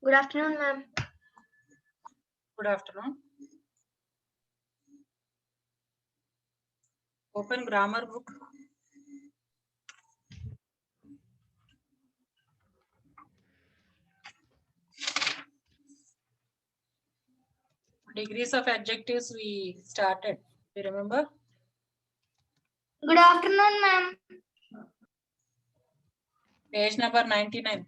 Good afternoon, ma'am. Good afternoon. Open grammar book. Degrees of adjectives we started. You remember? Good afternoon, ma'am. Page number 99.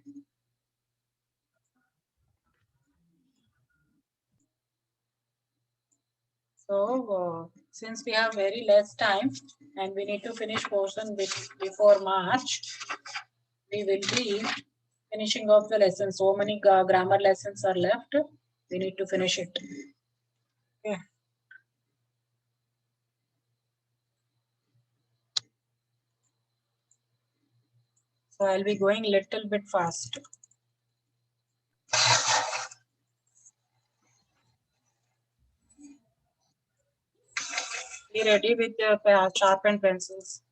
So, since we have very less time and we need to finish portion before March, we will be finishing off the lesson. So many grammar lessons are left. We need to finish it. Okay. So I'll be going little bit fast. Be ready with your sharpened pencils.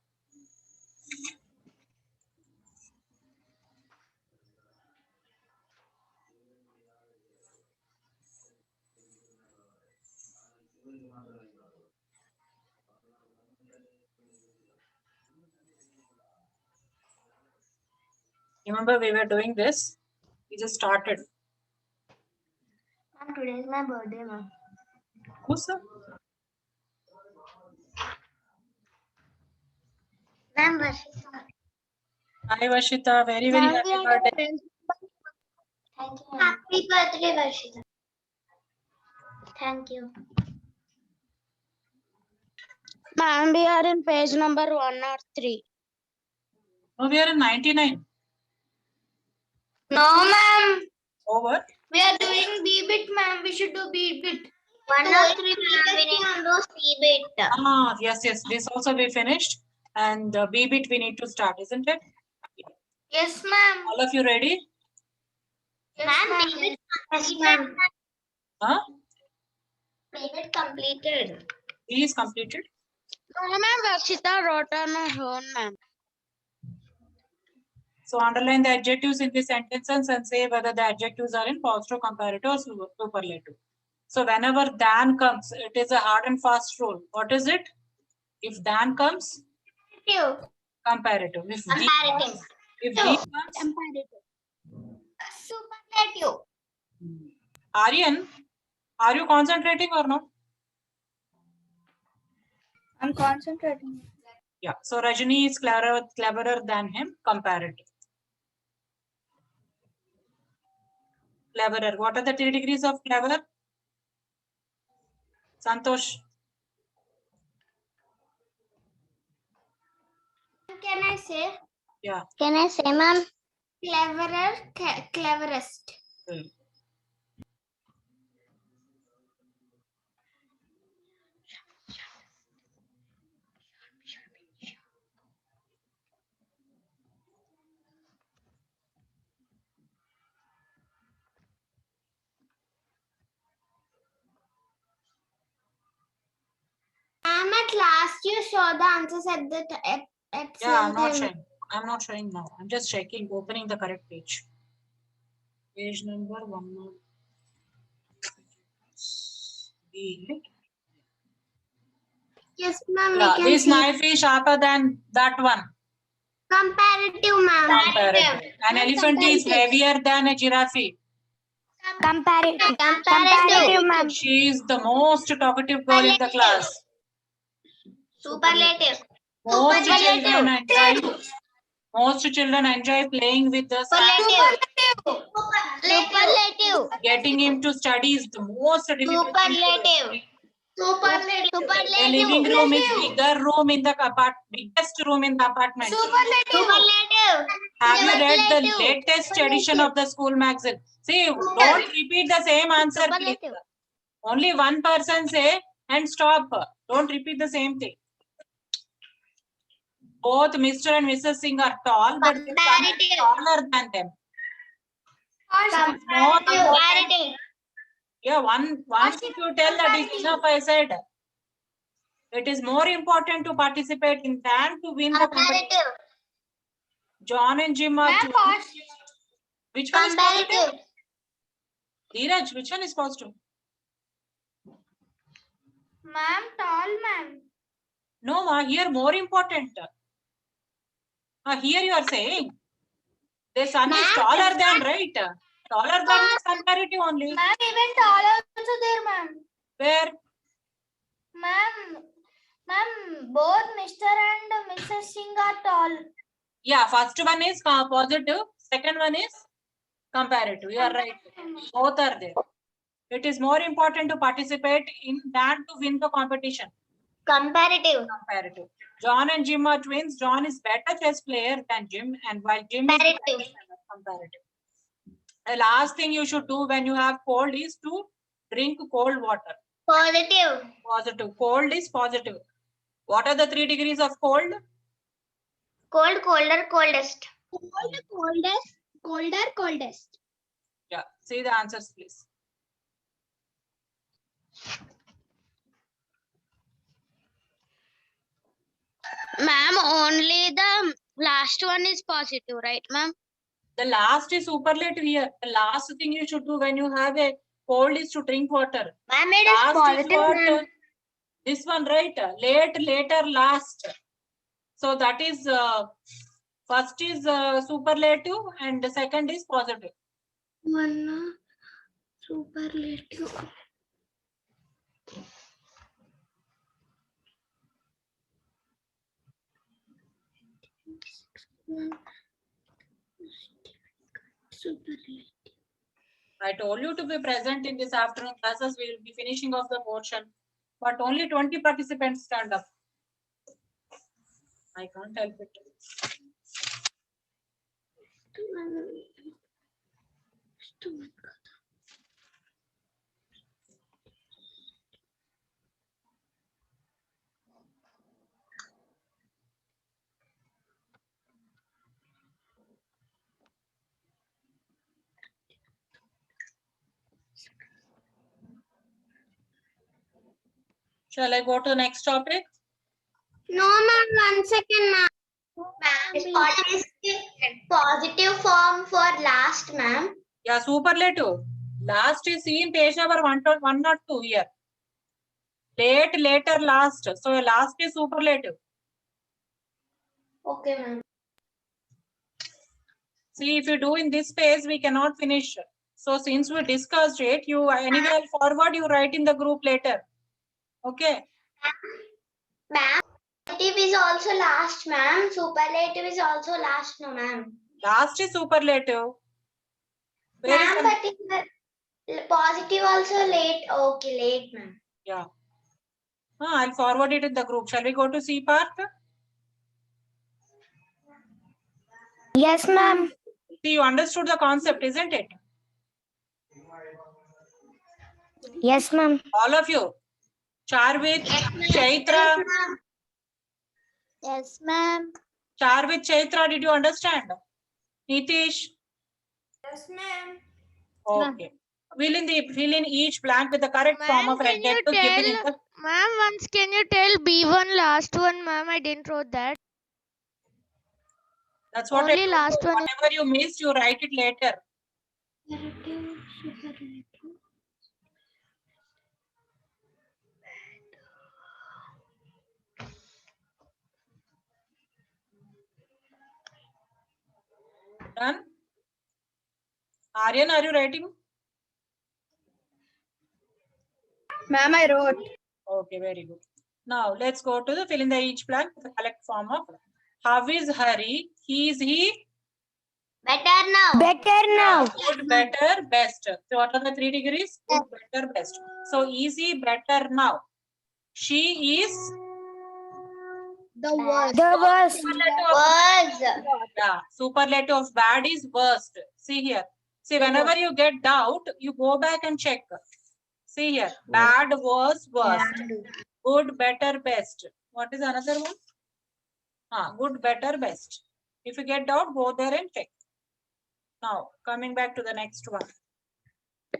Remember we were doing this? We just started. Ma'am, today is my birthday, ma'am. Who's that? Ma'am, Varshita. Hi Vashita, very happy birthday. Thank you. Happy birthday, Varshita. Thank you. Ma'am, we are in page number 103. No, we are in 99. No, ma'am. Over. We are doing B-bit, ma'am. We should do B-bit. 103, ma'am. We need to do C-bit. Ah, yes. This also we finished. And B-bit we need to start, isn't it? Yes, ma'am. All of you ready? Yes, ma'am. B-bit. Yes, ma'am. Huh? B-bit completed. B is completed. No, ma'am, Vakshita wrote on her own, ma'am. So underline the adjectives in the sentences and say whether the adjectives are in positive, comparative, or superlative. So whenever than comes, it is a hard and fast rule. What is it? If than comes, comparative. If the Comparative. if the comes, Superlative. Aryan, are you concentrating or not? I'm concentrating. Yeah. So Rajani is cleverer than him. Comparative. Cleverer. What are the 3 degrees of clever? Santosh. Can I say? Yeah. Can I say, ma'am? Cleverer, cleverest. Hmm. Ma'am, at last you saw the answers at the Yeah, I'm same not time. showing. I'm not showing now. I'm just checking, opening the correct page. Page number 1. Yes, ma'am. Yeah, We can this see. knife is sharper than that one. Comparative, ma'am. Comparative. An elephant is heavier than a giraffe. Comparative. Comparative, ma'am. She is the most talkative girl in the class. Superlative. Most children enjoy playing with the sand. Superlative. Getting him to study is the most difficult thing to do. Superlative. A living room is biggest room in the apartment. Superlative. Have you read the latest edition of the school magazine? See, don't repeat the same answer, please. Only one person say and stop. Don't repeat the same thing. Both Mr. and Mrs. Singh are tall, but this one is taller than them. Comparative. Yeah, once if you tell that is enough, I said. It is more important to participate in than to win the competition. John and Jim are two. Which one is positive? Dheeraj, which one is positive? Ma'am, tall, ma'am. No, ma, here more important. Here you are saying the sun is taller than, right? Taller than is comparative only. Ma'am, even tall also there, ma'am. Where? Ma'am, both Mr. and Mrs. Singh are tall. Yeah, first one is positive, second one is comparative. You are right. Both are there. It is more important to participate in than to win the competition. Comparative. Comparative. John and Jim are twins. John is better chess player than Jim, and while Jim is Comparative. comparative. The last thing you should do when you have cold is to drink cold water. Positive. Positive. Cold is positive. What are the 3 degrees of cold? Cold, colder, coldest. Cold, coldest, colder, coldest. Yeah. See the answers, please. Ma'am, only the last one is positive, right, ma'am? The last is superlative here. The last thing you should do when you have a cold is to drink water. Ma'am, it is Last positive. is what? Ma'am. This one, right? Late, later, last. So that is first is superlative and the second is positive. One superlative. Superlative. I told you to be present in this afternoon classes. We will be finishing off the portion, but only 20 participants stand up. I can't help it. Shall I go to the next topic? No, ma'am, 1 second, ma'am. What is the positive form for last, ma'am? Yeah, superlative. Last is seen page number 102 here. Late, later, last. So last is superlative. Okay, ma'am. See, if you do in this page, we cannot finish. So since we discussed it, you anyway I'll forward, you write in the group later. Okay. Ma'am, positive is also last, ma'am. Superlative is also last, no, ma'am. Last is superlative. Where is Ma'am, the- but in the positive also late. Okay, late, ma'am. Yeah. I'll forward it in the group. Shall we go to C part? Yes, ma'am. See, you understood the concept, isn't it? Yes, ma'am. All of you. Charvit, Chaitra. Yes, ma'am. Charvit, Chaitra, did you understand? Nitish? Yes, ma'am. Okay. Fill in each blank with the correct form of adjective given in the. Ma'am, once can you tell B1 last one, ma'am? I didn't wrote that. That's what I Only told last you. one. Whatever you missed, you write it later. Done? Aryan, are you writing? Ma'am, I wrote. Okay, very good. Now let's go to the fill in the each blank with the correct form of. How is Hari? He is he? Better now. Better now. Good, better, best. So what are the 3 degrees? Good, better, best. So easy, better now. She is The worst. The worst. superlative of, Worst. yeah, superlative of bad is worst. See here. See, whenever you get doubt, you go back and check. See here. Bad, worst, worst. Good, better, best. What is another one? Good, better, best. If you get doubt, go there and check. Now, coming back to the next one.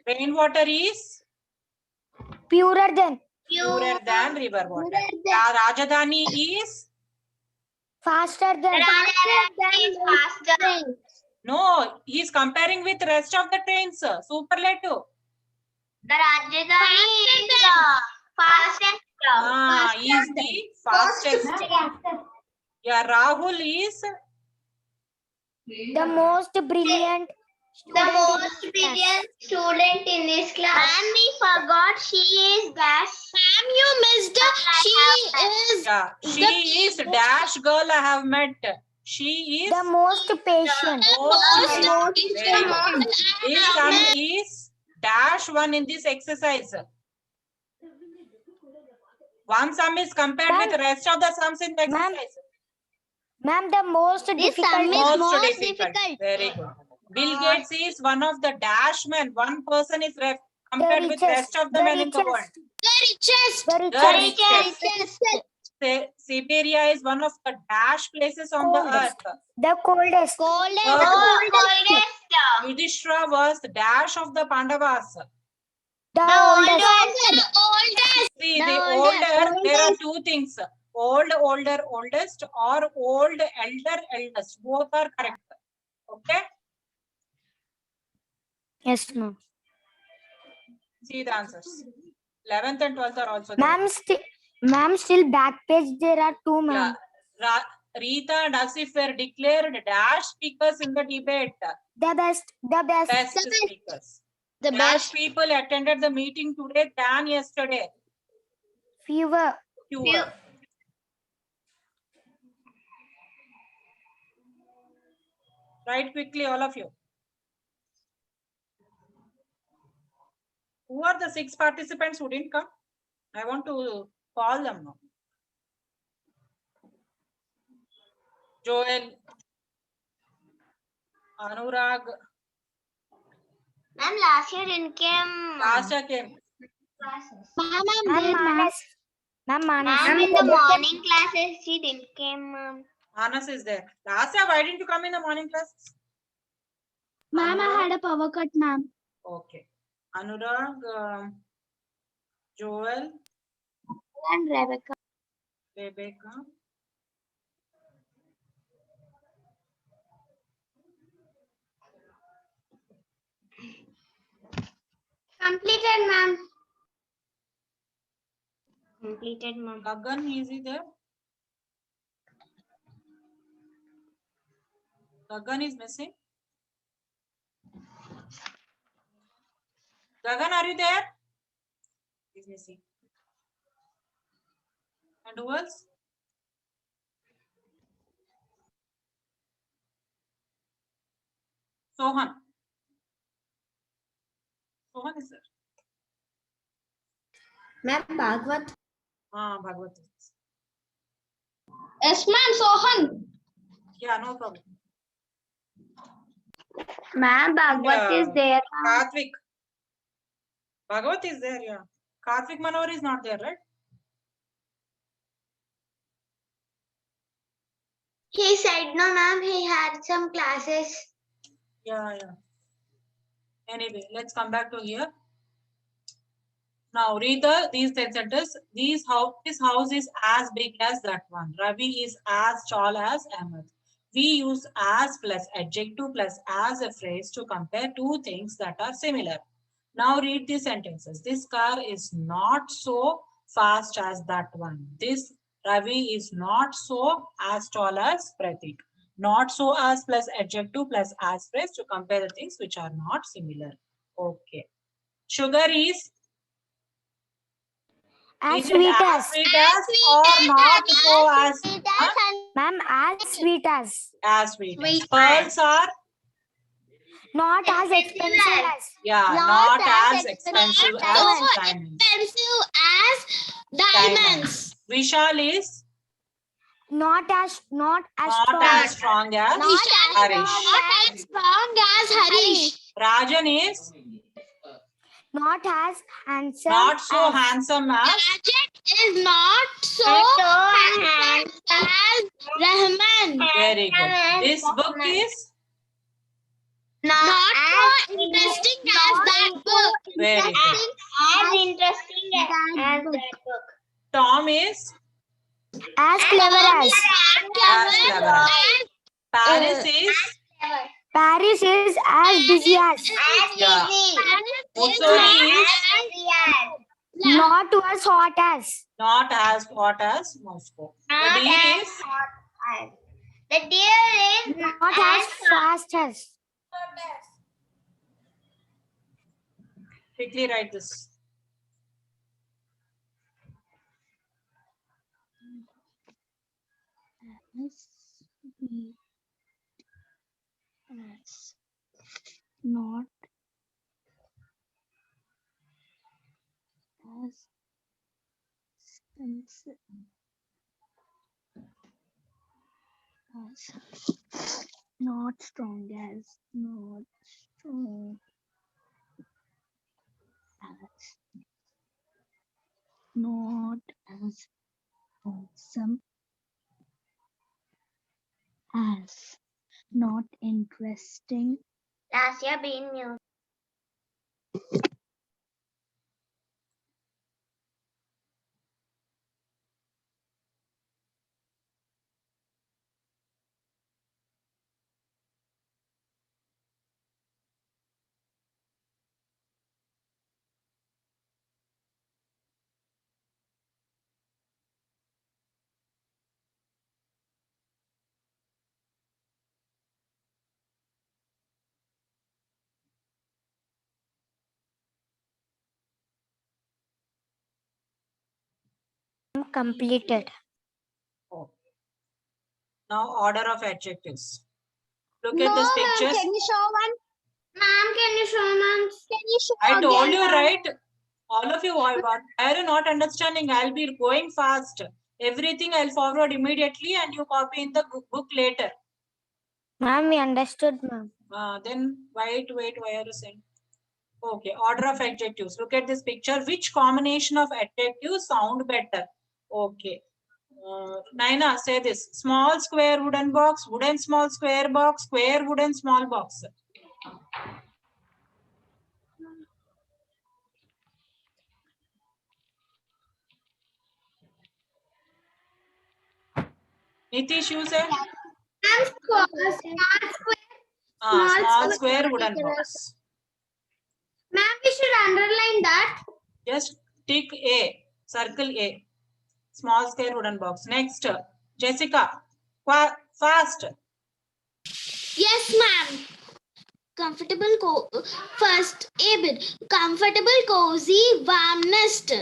Rainwater is Purer than. river water. Rajdhani is Faster than. Faster. no. He is comparing with rest of the trains. Superlative. The Rajdhani is fastest. Is the fastest. Yeah, Rahul is The most brilliant The most brilliant student in this class. And we forgot she is dash. Ma'am, you missed she is dash girl I have met. She is the most patient. most patient. Very good. This sum is dash one in this exercise. One sum is compared with the rest of the sums in the exercise. Ma'am, the most difficult. Most difficult. Very good. Bill Gates is one of the dash men. One person is compared with the rest of the men in the world. The richest. Siberia is one of the dash places on the earth. The coldest. Yudhishthira was the dash of the Pandavas. The oldest. See, the older, there are two things. Old, older, oldest, or old, elder, eldest. Both are correct. Okay? Yes, ma'am. See the answers. 11th and 12th are also there. Ma'am, still back page there are two, ma'am. Yeah. Rita and Asif were declared dash speakers in the debate. The best. Best speakers. The best people attended the meeting today than yesterday. Fewer. Write quickly, all of you. Who are the 6 participants who didn't come? I want to call them now. Joel, Anurag. Ma'am, last year didn't came. Last year came. Ma'am, in the morning classes she didn't came. Manas is there. Last year, why didn't you come in the morning classes? Ma'am, I had a power cut, ma'am. Okay. Anurag, Joel, And Rebecca. Completed, ma'am. Completed, ma'am. Gagan, is he there? Gagan is missing. Gagan, are you there? He's missing. And who else? Sohan. Sohan is there. Ma'am, Bhagwat. Bhagwat. Yes, ma'am, Sohan. Yeah, no problem. Ma'am, Bhagwat is there. Karthik. Bhagwat is there, yeah. Karthik Manohar is not there, right? He said no, ma'am. He had some classes. Yeah. Anyway, let's come back to here. Now read these sentences. This house is as big as that one. Ravi is as tall as Ahmed. We use as plus adjective plus as a phrase to compare two things that are similar. Now read these sentences. This car is not so fast as that one. This Ravi is not so as tall as Pratik. Not so as plus adjective plus as phrase to compare the things which are not similar. Okay. Sugar is As sweet as. Or not so as? Ma'am, as sweet as. As sweet as. Pearls are? Not as expensive as. Yeah, not as expensive as diamonds. Expensive as diamonds. Vishal is? Not as strong as strong as Harish. Not as strong as Harish. Rajan is? Not as handsome. Not so handsome as? Rajan is not so handsome as Rahman. Very good. This book is? Not so interesting as that book. Very good. As interesting as that book. Tom is? As clever as. As clever as. Paris is? Paris is as busy as. Yeah. Mussolini is Not as hot as. not as hot as Moscow. The deer is The deer is Not as fast as. quickly write this. As not as expensive as not strong as not strong as not as awesome as not interesting last year being new. Completed. Oh. Now order of adjectives. Look at this pictures. Can you show one? Ma'am, can you show ma'am? Can you show I told again, you, ma'am? right? All of you, why are you not understanding? I'll be going fast. Everything I'll forward immediately and you copy in the book later. Ma'am, we understood, ma'am. Then wait, why are you saying? Okay, order of adjectives. Look at this picture. Which combination of adjectives sound better? Okay. Naina, say this. Small square wooden box, wooden small square box, square wooden small box. Nitish, you say? Ma'am, small square. Small square wooden box. Ma'am, we should underline that. Just tick A, circle A. Small square wooden box. Next, Jessica, fast. Yes, ma'am. Comfortable first A bit. Comfortable, cozy, warm nest.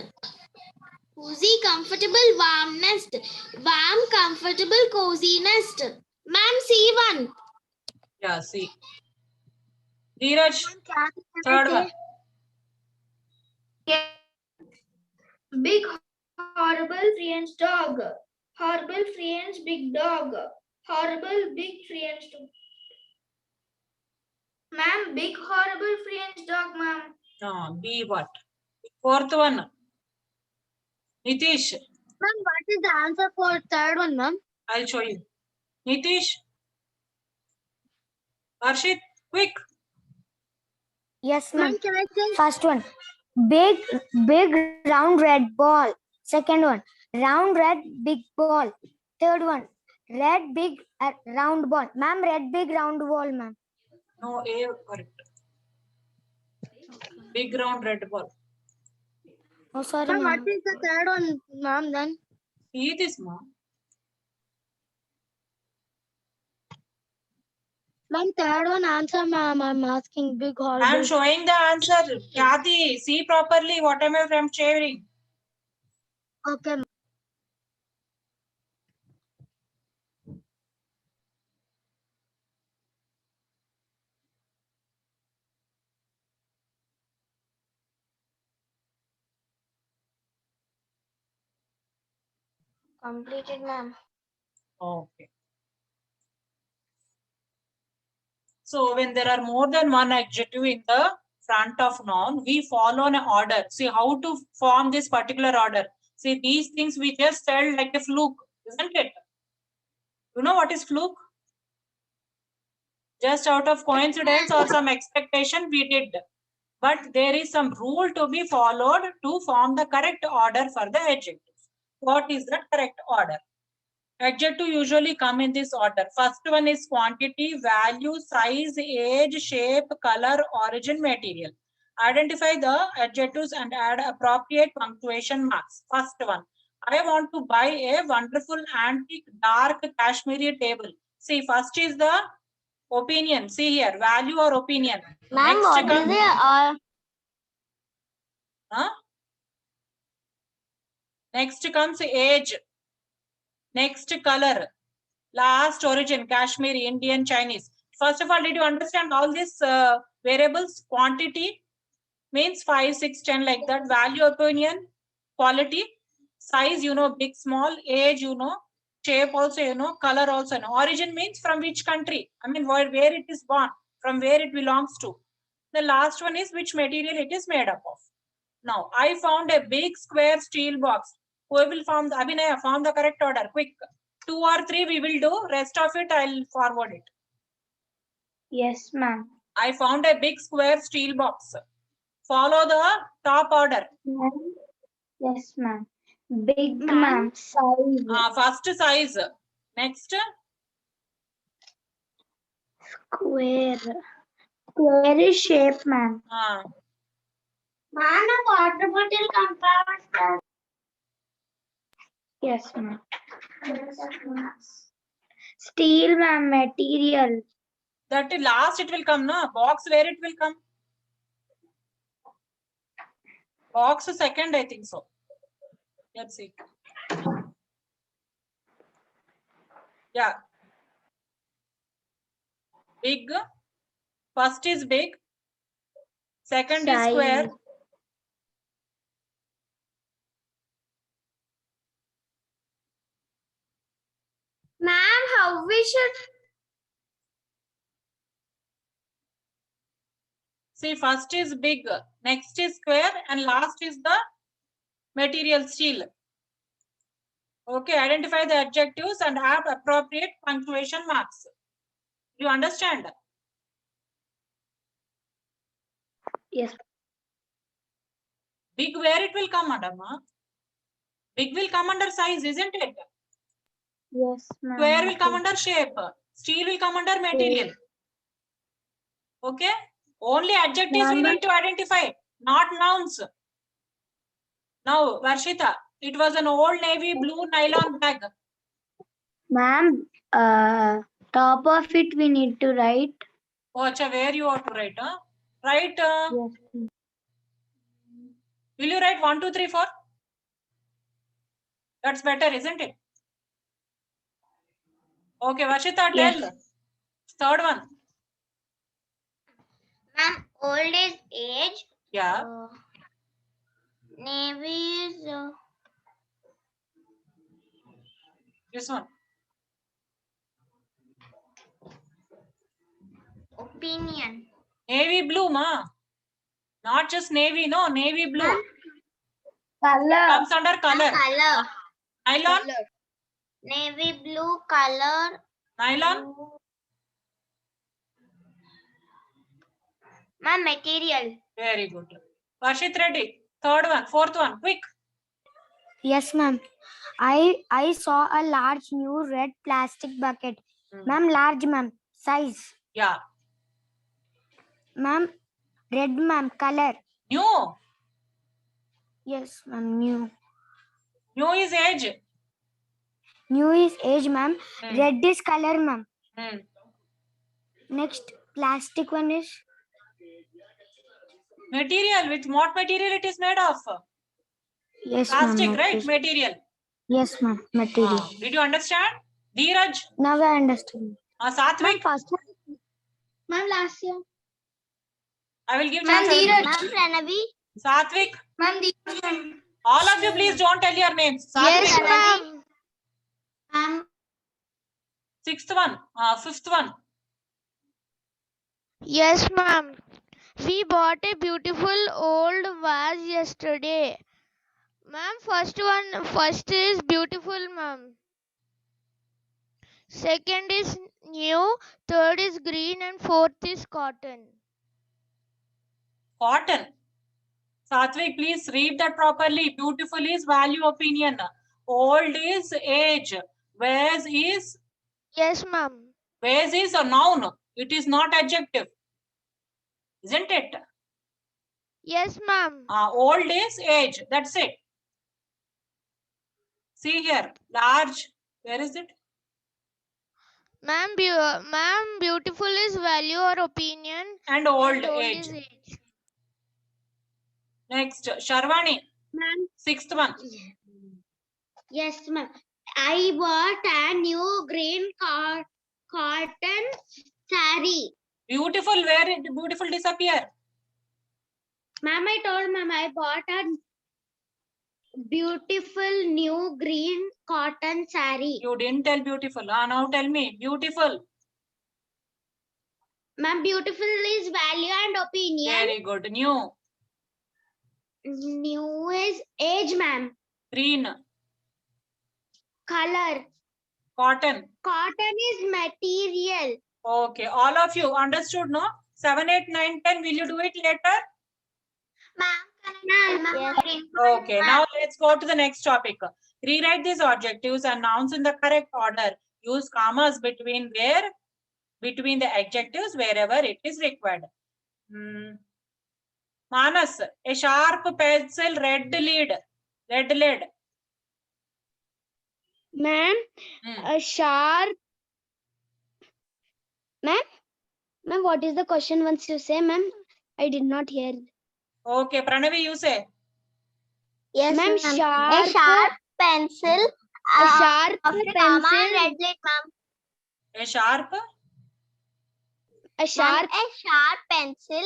Cozy, comfortable, warm nest. Warm, comfortable, cozy nest. Ma'am, C1. Yeah, see. Dheeraj, third one. Big horrible friend's dog. Horrible friend's big dog. Horrible big friend's dog. Ma'am, big horrible friend's dog, ma'am. B what? Fourth one. Nitish, Ma'am, what is the answer for third one, ma'am? I'll show you. Nitish, Arshit, quick. Yes, Ma'am, ma'am. can I say? First one. Big round red ball. Second one. Round red big ball. Third one. Red big round ball. Ma'am, red big round ball, ma'am. No, A correct. Big round red ball. Oh, sorry, Ma'am, what ma'am. is the third one, ma'am, then? See this, ma'am. Ma'am, third one answer, ma'am. I'm asking big horrible. I'm showing the answer. Kathy, see properly what am I from sharing. Okay, ma'am. Completed, ma'am. Okay. So when there are more than one adjective in the front of noun, we follow an order. See how to form this particular order. See, these things we just felt like a fluke, isn't it? You know what is fluke? Just out of coincidence or some expectation we did. But there is some rule to be followed to form the correct order for the adjectives. What is the correct order? Adjective usually come in this order. First one is quantity, value, size, age, shape, color, origin, material. Identify the adjectives and add appropriate punctuation marks. First one, I want to buy a wonderful antique dark Kashmiri table. See, first is the opinion. See here, value or opinion. Ma'am, Next what is comes, the huh? Next comes age. Next color. Last origin, Kashmiri, Indian, Chinese. First of all, did you understand all these variables? Quantity means 5, 6, 10 like that. Value, opinion, quality, size, you know, big, small, age, you know, shape also, you know, color also. You know. Origin means from which country. I mean, where it is born, from where it belongs to. The last one is which material it is made up of. Now, I found a big square steel box. Who will found, Abhinaya, found the correct order, quick. 2 or 3 we will do, rest of it I'll forward it. Yes, ma'am. I found a big square steel box. Follow the top order. Yes, ma'am. Big, ma'am. Size. First size. Next, Square. Square shape, ma'am. Man, a water bottle compartment. Yes, ma'am. Steel, ma'am. Material. that last it will come, no? Box where it will come? Box second, I think so. Let's see. Yeah. Big. First is big. Second is Size. square. Ma'am, how we should? See, first is big, next is square, and last is the material steel. Okay, identify the adjectives and have appropriate punctuation marks. You understand? Yes. Big where it will come, madam? Big will come under size, isn't it? Yes, ma'am. Square will come under shape. Steel will come under material. Okay? Only adjectives we need to identify, not nouns. Now, Varshita, it was an old navy blue nylon bag. Ma'am, top of it we need to write. Oh, acha, where you have to write? Huh? Write. Yes. Will you write 1, 2, 3, 4? That's better, isn't it? Okay, Varshita, Yes. tell. Third one. Ma'am, old is age. Yeah. Navy is This one. opinion. Navy blue, ma. Not just navy, no. Navy blue. Color. Comes under color. Color. Nylon. Navy blue color. Nylon. Ma'am, material. Very good. Varshit, ready. Third one. Fourth one. Quick. Yes, ma'am. I saw a large new red plastic bucket. Ma'am, large, ma'am. Size. Yeah. Ma'am, red, ma'am. Color. New. Yes, ma'am. New. New is age. New is age, ma'am. Red is color, ma'am. Next, plastic one is Material. With what material it is made of? yes, ma'am. Plastic, right? Material. Yes, ma'am. Material. Did you understand? Dheeraj. Now I understand. Satvik. Ma'am, last year. I will give Ma'am, chance. Dheeraj. Ma'am, Pranavi. Satvik. Ma'am, Dheeraj. All of you, please don't tell your names. Satvik. Yes, ma'am. Ma'am, Sixth one. Fifth one. Yes, ma'am. We bought a beautiful old vase yesterday. Ma'am, first is beautiful, ma'am. Second is new, third is green, and fourth is cotton. Cotton. Satvik, please read that properly. Beautiful is value opinion. Old is age. Vase is, Yes, ma'am. vase is a noun. It is not adjective. Isn't it? Yes, ma'am. Old is age. That's it. See here. Large. Where is it? Ma'am, beautiful is value or opinion. And old And old age. is age. Next. Sharvani. Ma'am. Sixth one. Yes, ma'am. I bought a new green cotton saree. Beautiful. Where did beautiful disappear? Ma'am, I told ma'am I bought a beautiful new green cotton saree. You didn't tell beautiful. Now tell me. Beautiful. Ma'am, beautiful is value and opinion. Very good. New. New is age, ma'am. Green. Color. Cotton. Cotton is material. Okay. All of you understood, no? 7, 8, 9, 10. Will you do it later? Ma'am, Okay. Now let's go to the next topic. Rewrite these adjectives and nouns in the correct order. Use commas between the adjectives wherever it is required. Manas, a sharp pencil, red lead. Red lead. Ma'am, a sharp. Ma'am, what is the question once you say, ma'am? I did not hear. Okay, Pranavi, you say. Yes, ma'am. A sharp pencil. A sharp After pencil. comma and red lead, ma'am. A sharp. A sharp. A sharp pencil.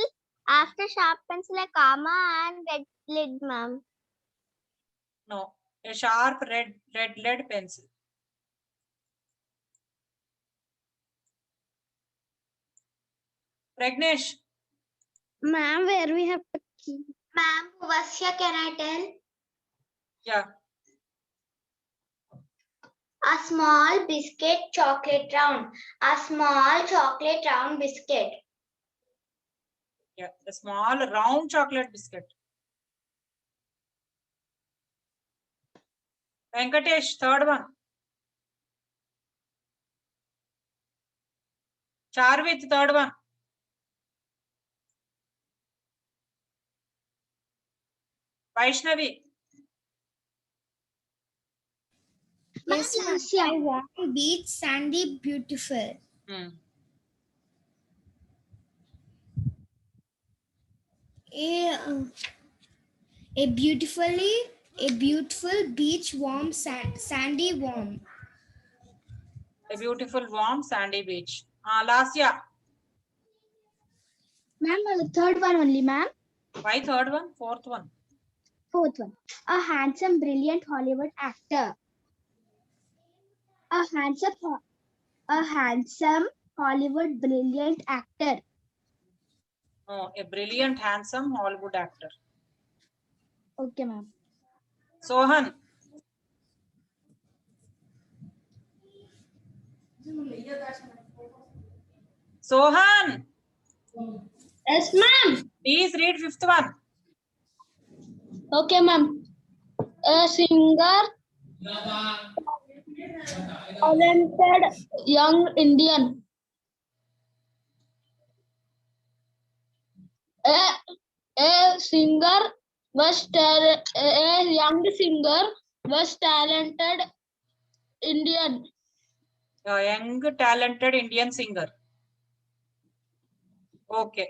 After sharp pencil, a comma and red lid, ma'am. No. A sharp red lead pencil. Pragnesh. Ma'am, where we have to keep. Ma'am, Vasya, can I tell? Yeah. A small biscuit chocolate round. A small chocolate round biscuit. Yeah. A small round chocolate biscuit. Venkatesh, third one. Charvit, third one. Vaishnavi. Yes, ma'am. I want to beach sandy beautiful. A beautiful beach warm sandy warm. A beautiful warm sandy beach. Lasya. Ma'am, the third one only, ma'am. Why third one? Fourth one. Fourth one. A handsome, brilliant Hollywood actor. A handsome Hollywood brilliant actor. No, a brilliant, handsome Hollywood actor. Okay, ma'am. Sohan. Sohan. Yes, ma'am. Please read fifth one. Okay, ma'am. A singer, talented young Indian. A singer a young singer was talented Indian. A young, talented Indian singer. Okay.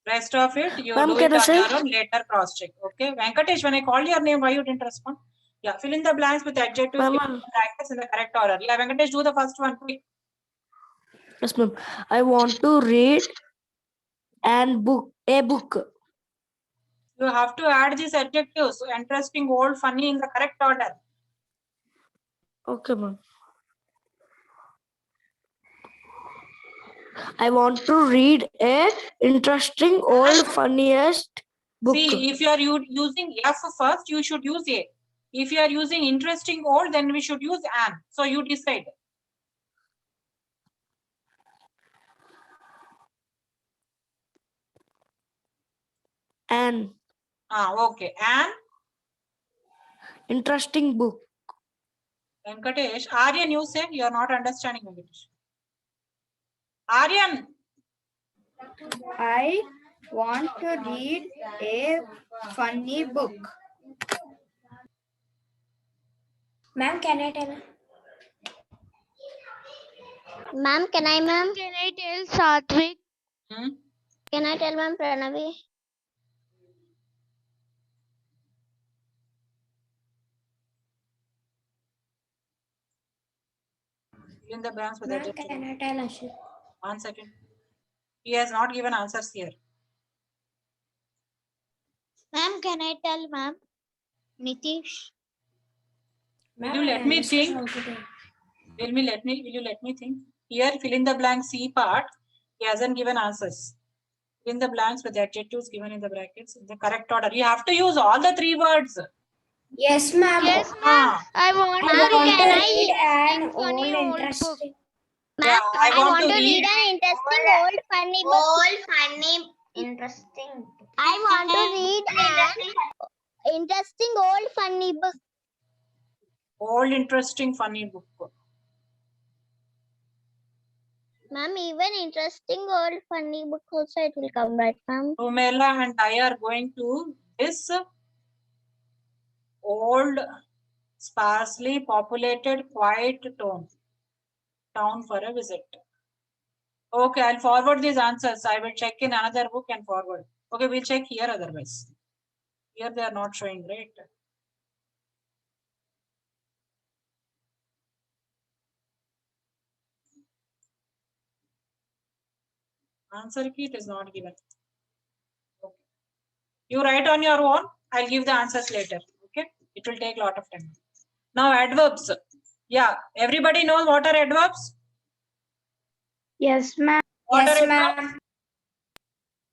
Rest of it, you do it on your own, later cross check. Okay. Venkatesh, when I called your name, why you didn't respond? Yeah, fill in the blanks with adjectives, practice in the correct order. Yeah, Venkatesh, do the first one quick. Yes, ma'am. I want to read a book. You have to add these adjectives, so interesting, old, funny, in the correct order. Okay, ma'am. I want to read a interesting, old, funniest book. See, if you are using F first, you should use A. If you are using interesting, old, then we should use an. So you decide. An Okay. An interesting book. Venkatesh, Aryan, you say you are not understanding Venkatesh. Aryan, I want to read a funny book. Ma'am, can I tell? Ma'am, can I, ma'am? Can I tell Satvik? Can I tell, ma'am, Pranavi? fill in the blanks with Ma'am, adjective. can I tell Ashit? 1 second. He has not given answers here. Ma'am, can I tell, ma'am? Nitish. Will you let me think? Will you let me think? Here, fill in the blank C part. He hasn't given answers. Fill in the blanks with adjectives given in the brackets in the correct order. You have to use all the 3 words. Yes, ma'am. Yes, ma'am. Ah, I want I to want read to an read an interesting, funny old old book. interesting. yeah, I want to read. an interesting old funny book. Old funny interesting. I want to read an interesting old funny book. Old, interesting, funny book. Ma'am, even interesting old funny book also it will come, right, ma'am? Rumela and I are going to this old, sparsely populated, quiet town for a visit. Okay, I'll forward these answers. I will check in another book and forward. Okay, we'll check here otherwise. Here they are not showing, right? Answer key, it is not given. Okay. You write on your own. I'll give the answers later. Okay, it will take a lot of time. Now adverbs. Yeah, everybody knows what are adverbs? Yes, ma'am. What Yes, are ma'am.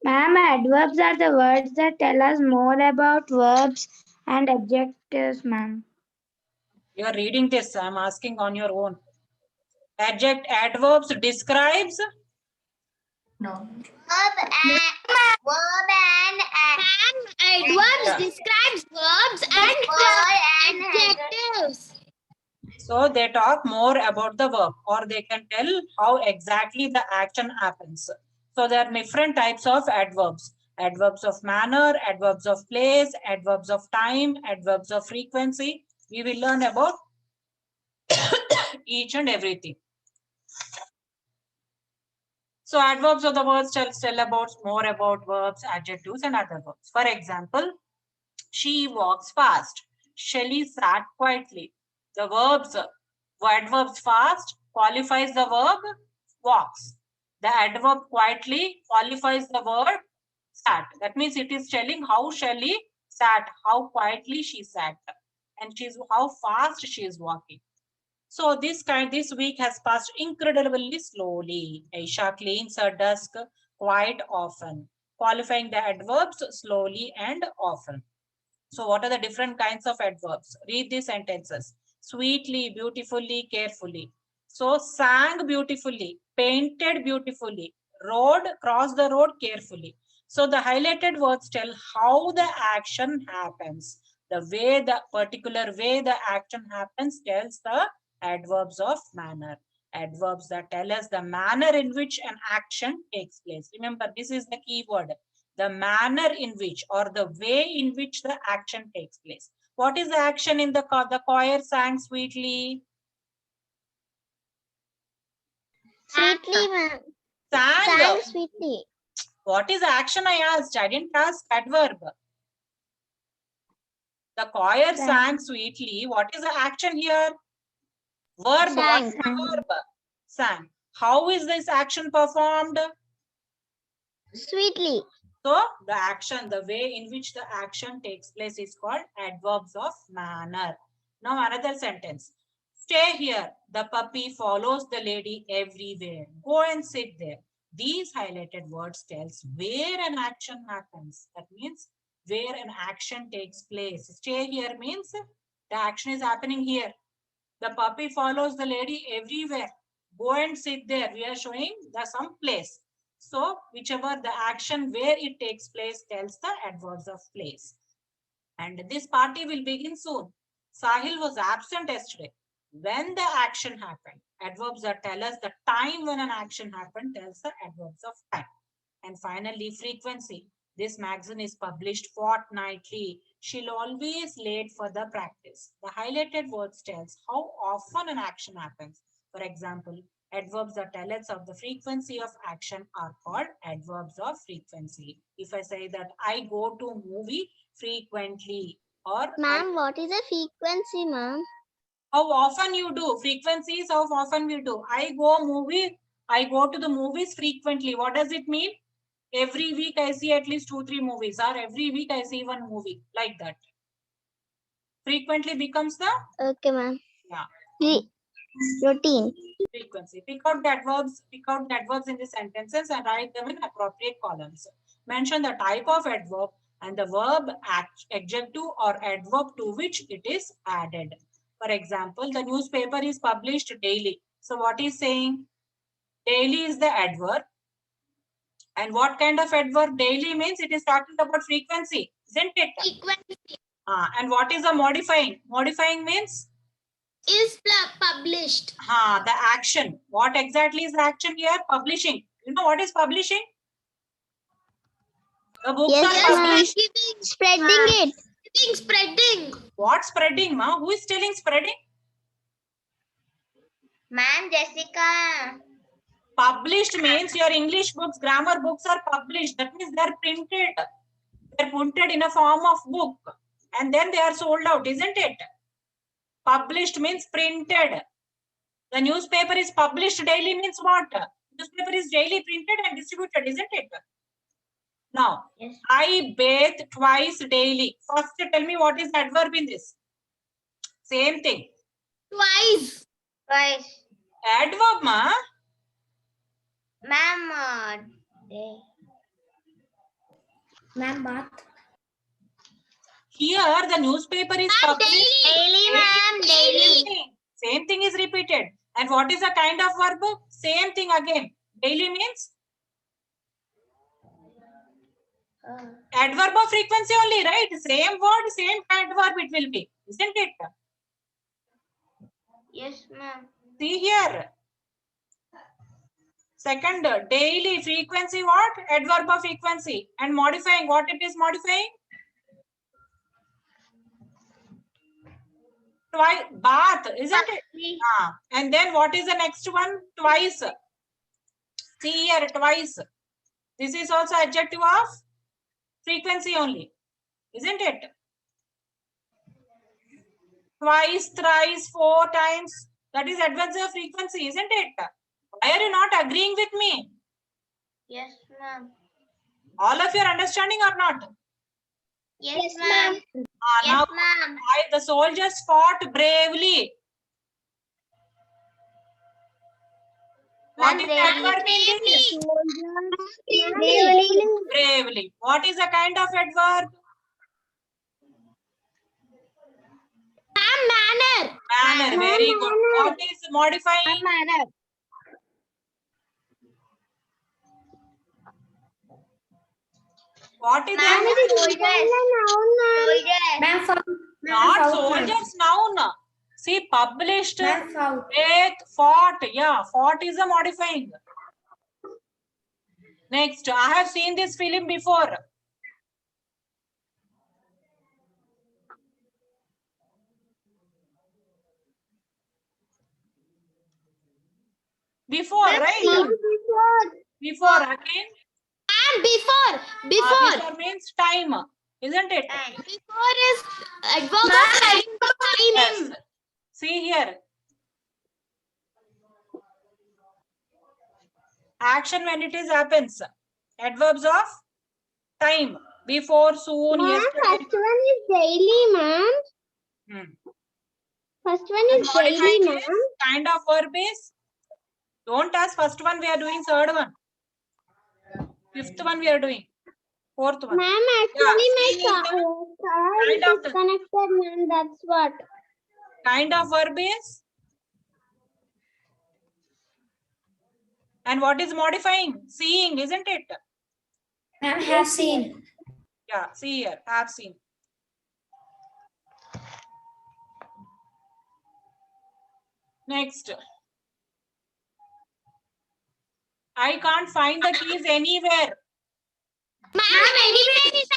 Ma'am, adverbs are the words that tell us more about verbs and adjectives, ma'am. You are reading this. I'm asking on your own. Adverbs describes. Adverbs describes verbs and adjectives. So they talk more about the verb, or they can tell how exactly the action happens. So there are different types of adverbs. Adverbs of manner, adverbs of place, adverbs of time, adverbs of frequency. We will learn about each and everything. So adverbs of the words tell about more about verbs, adjectives, and other verbs. For example, she walks fast. Shelley sat quietly. The adverbs fast qualifies the verb walks. The adverb quietly qualifies the verb sat. That means it is telling how Shelley sat, how quietly she sat, and how fast she is walking. So this week has passed incredibly slowly. Aisha cleans her desk quite often, qualifying the adverbs slowly and often. So what are the different kinds of adverbs? Read these sentences. Sweetly, beautifully, carefully. So sang beautifully, painted beautifully, crossed the road carefully. So the highlighted words tell how the action happens. The particular way the action happens tells the adverbs of manner. Adverbs that tell us the manner in which an action takes place. Remember, this is the key word. The manner in which or the way in which the action takes place. What is the action in the choir sang sweetly? Sweetly, ma'am. Sang. Sweetly. What is the action I asked? I didn't ask adverb. The choir sang sweetly. What is the action here? Verb. What is the verb? Sang. How is this action performed? Sweetly. So the action, the way in which the action takes place is called adverbs of manner. Now another sentence. Stay here. The puppy follows the lady everywhere. Go and sit there. These highlighted words tells where an action happens. That means where an action takes place. Stay here means the action is happening here. The puppy follows the lady everywhere. Go and sit there. We are showing some place. So whichever the action where it takes place tells the adverbs of place. And this party will begin soon. Sahil was absent yesterday. when the action happened. Adverbs that tell us the time when an action happened tells the adverbs of time. And finally, frequency. This magazine is published fortnightly. She'll always late for the practice. The highlighted words tells how often an action happens. For example, adverbs that tell us of the frequency of action are called adverbs of frequency. If I say that I go to movie frequently, or Ma'am, what is a frequency, ma'am? how often you do. Frequency is how often we do. I go to the movies frequently. What does it mean? Every week I see at least 2-3 movies, or every week I see one movie, like that. Frequently becomes the Routine. frequency. Pick out the adverbs in the sentences and write them in appropriate columns. Mention the type of adverb and the verb, adjective or adverb to which it is added. For example, the newspaper is published daily. So what is saying? Daily is the adverb. And what kind of adverb? Daily means it is talking about frequency, isn't it? Frequency And what is the modifying? Modifying means? is published. The action. What exactly is the action here? Publishing. You know what is publishing? The books are published. Spreading it. Spreading. What spreading, ma? Who is telling spreading? Ma'am, Jessica. Published means your English books, grammar books are published. That means they are printed. They are printed in a form of book. And then they are sold out, isn't it? Published means printed. The newspaper is published daily means what? Newspaper is daily printed and distributed, isn't it? Now, yes. I bathe twice daily. First, tell me what is the adverb in this? Same thing. Twice. Adverb, ma? Ma'am, Ma'am, bath. Here, the newspaper is published. Daily, ma'am. Daily. Same thing is repeated. And what is the kind of verb? Same thing again. Daily means? Adverb of frequency only, right? Same word, same adverb it will be. Isn't it? Yes, ma'am. See here. Second, daily frequency what? Adverb of frequency. And modifying, what it is modifying? Twice, bath, isn't it? And then what is the next one? Twice. See here, twice. This is also adjective of frequency only, isn't it? Twice, thrice, 4 times. That is adverb of frequency, isn't it? Why are you not agreeing with me? Yes, ma'am. All of you are understanding or not? Yes, ma'am. Now, the soldiers fought bravely. What is the adverb in this? Bravely. What is the kind of adverb? Manner. Manner. Very good. What is modifying? Manner. What is soldiers? Not soldiers, noun. See, published, faith, fought. Yeah, fought is a modifying. Next, I have seen this film before. Before, right? Before again. And before. Before means time, isn't it? Before is adverb of time. Yes. See here. Action when it is happens. Adverbs of time. Before, soon, yesterday. First one is daily, ma'am. First one is daily, ma'am. Kind of verb is. Don't ask first one, we are doing third one. Fifth one we are doing. Fourth one. Ma'am, actually my card is disconnected, ma'am. That's what. Kind of verb is. And what is modifying? Seeing, isn't it? Ma'am, have seen. Yeah, see here, have seen. Next. I can't find the keys anywhere. Ma'am, anywhere is